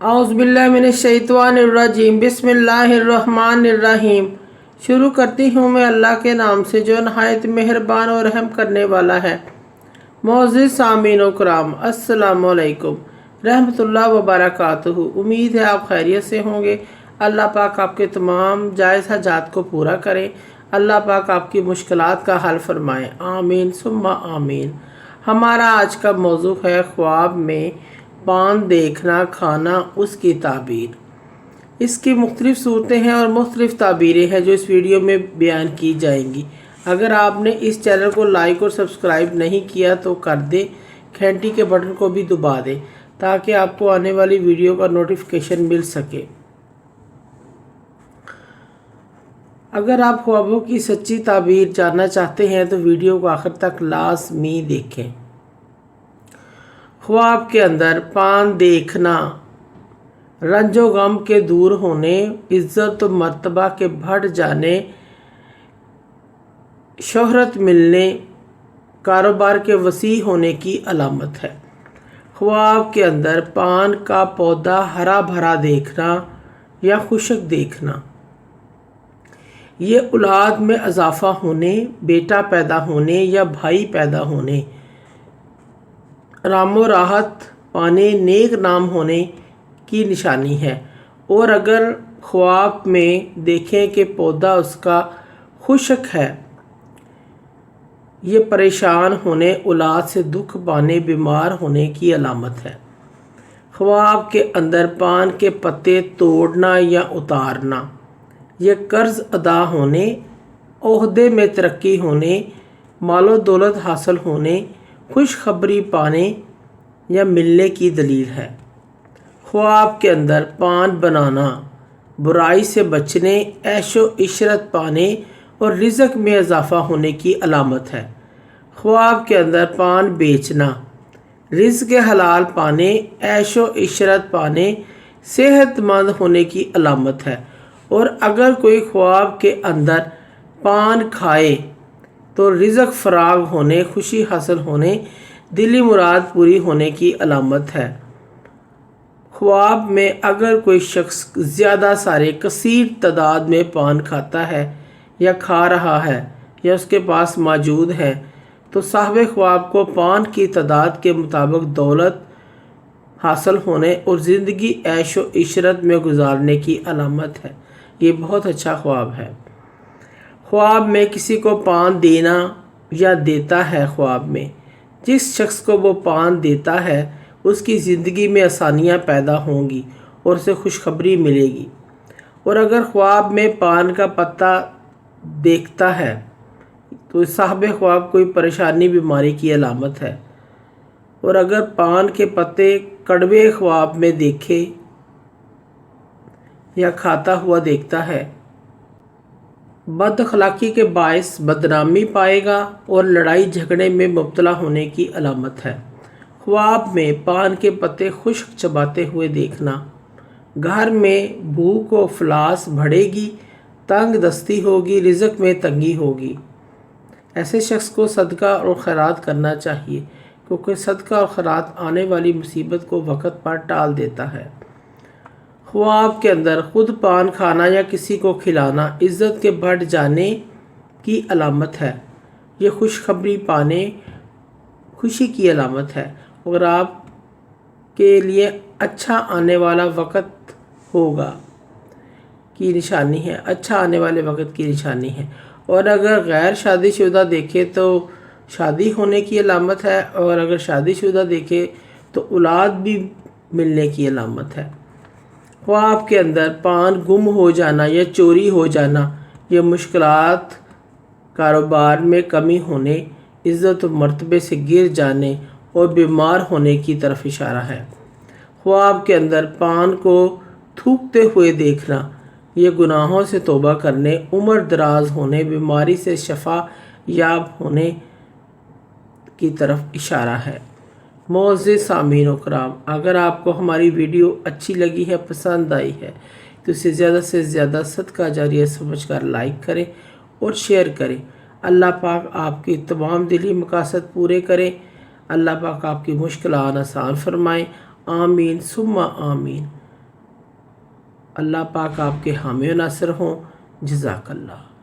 औज़ुबिल्लाहिमिनश्शैतानिर्रजीम बिस्मिल्लाहिर्रहमानिर्रहीम। शुरू करती हूँ मैं अल्लाह के नाम से जो नहायत मेहरबान और रहम करने वाला है। मोअज़्ज़िज़ सामीन व कराम, अस्सलामु अलैकुम रहमतुल्लाह व बरकातुहू। उम्मीद है आप खैरियत से होंगे। अल्लाह पाक आपके तमाम जायज़ हाजात को पूरा करें। अल्लाह पाक आपकी मुश्किलात का हल फरमाएँ। आमीन सुम्मा आमीन। हमारा आज का मौजू है ख्वाब में पान देखना, खाना, उसकी ताबीर। इसकी मुख्तलिफ़ सूरतें हैं और मुख्तलिफ़ ताबीरें हैं जो इस वीडियो में बयान की जाएंगी। अगर आपने इस चैनल को लाइक और सब्सक्राइब नहीं किया तो कर दें, घंटी के बटन को भी दबा दें ताकि आपको आने वाली वीडियो का नोटिफिकेशन मिल सके। अगर आप ख्वाबों की सच्ची ताबीर जानना चाहते हैं तो वीडियो को आखिर तक लाजमी देखें। ख्वाब के अंदर पान देखना रंजो गम के दूर होने, इज़्ज़त व मर्तबा के बढ़ जाने, शोहरत मिलने, कारोबार के वसी होने की अलामत है। ख्वाब के अंदर पान का पौधा हरा भरा देखना या खुशक देखना, ये औलाद में इजाफ़ा होने, बेटा पैदा होने या भाई पैदा होने, रामो राहत पाने, नेक नाम होने की निशानी है। और अगर ख्वाब में देखें कि पौधा उसका खुशक है, ये परेशान होने, औलाद से दुख पाने, बीमार होने की अलामत है। ख्वाब के अंदर पान के पत्ते तोड़ना या उतारना, ये कर्ज अदा होने, ओहदे में तरक्की होने, मालो दौलत हासिल होने, खुशखबरी पाने या मिलने की दलील है। ख्वाब के अंदर पान बनाना बुराई से बचने, ऐशो इशरत पाने और रिज़्क में इजाफ़ा होने की अलामत है। ख्वाब के अंदर पान बेचना रिज़्क हलाल पाने, ऐशो इशरत पाने, सेहतमंद होने की अलामत है। और अगर कोई ख्वाब के अंदर पान खाए तो रिज़्क फराग होने, खुशी हासिल होने, दिली मुराद पूरी होने की अलामत है। ख्वाब में अगर कोई शख्स ज़्यादा सारे कसीर तादाद में पान खाता है या खा रहा है या उसके पास मौजूद है तो साहिब ख्वाब को पान की तादाद के मुताबिक दौलत हासिल होने और ज़िंदगी ऐशो इशरत में गुजारने की अलामत है। ये बहुत अच्छा ख्वाब है। ख्वाब में किसी को पान देना या देता है, ख्वाब में जिस शख्स को वो पान देता है उसकी ज़िंदगी में आसानियाँ पैदा होंगी और उसे खुशखबरी मिलेगी। और अगर ख्वाब में पान का पत्ता देखता है तो साहिब ख्वाब कोई परेशानी, बीमारी की अलामत है। और अगर पान के पत्ते कड़वे ख्वाब में देखे या खाता हुआ देखता है, बदअखलाकी के बायस बदनामी पाएगा और लड़ाई झगड़े में मुब्तला होने की अलामत है। ख्वाब में पान के पत्ते खुश्क चबाते हुए देखना, घर में भूख व अफलास बढ़ेगी, तंग दस्ती होगी, रिज़्क में तंगी होगी। ऐसे शख्स को सदका और खैरात करना चाहिए क्योंकि सदका और खैरात आने वाली मुसीबत को वक़्त पर टाल देता है। ख्वाब के अंदर खुद पान खाना या किसी को खिलाना इज़्ज़त के बढ़ जाने की अलामत है। ये खुशखबरी पाने, खुशी की अलामत है और आप के लिए अच्छा आने वाला वक़्त होगा की निशानी है, अच्छा आने वाले वक़्त की निशानी है। और अगर गैर शादीशुदा देखे तो शादी होने की अलामत है और अगर शादीशुदा देखे तो औलाद भी मिलने की अलामत है। ख्वाब के अंदर पान गुम हो जाना या चोरी हो जाना, ये मुश्किलात, कारोबार में कमी होने, इज़्ज़त व मर्तबे से गिर जाने और बीमार होने की तरफ इशारा है। ख्वाब के अंदर पान को थूकते हुए देखना, ये गुनाहों से तौबा करने, उम्र दराज होने, बीमारी से शफा याब होने की तरफ इशारा है। मोअज़्ज़िज़ सामीन व कराम, अगर आपको हमारी वीडियो अच्छी लगी है, पसंद आई है तो इसे ज़्यादा से ज़्यादा सदका जारिया समझकर लाइक करें और शेयर करें। अल्लाह पाक आपकी तमाम दिली मकासद पूरे करें। अल्लाह पाक आपकी मुश्किलात आसान फरमाएँ। आमीन सुम्मा आमीन। اللہ پاک آپ کے حامی و ناصر ہوں۔ جزاک اللہ۔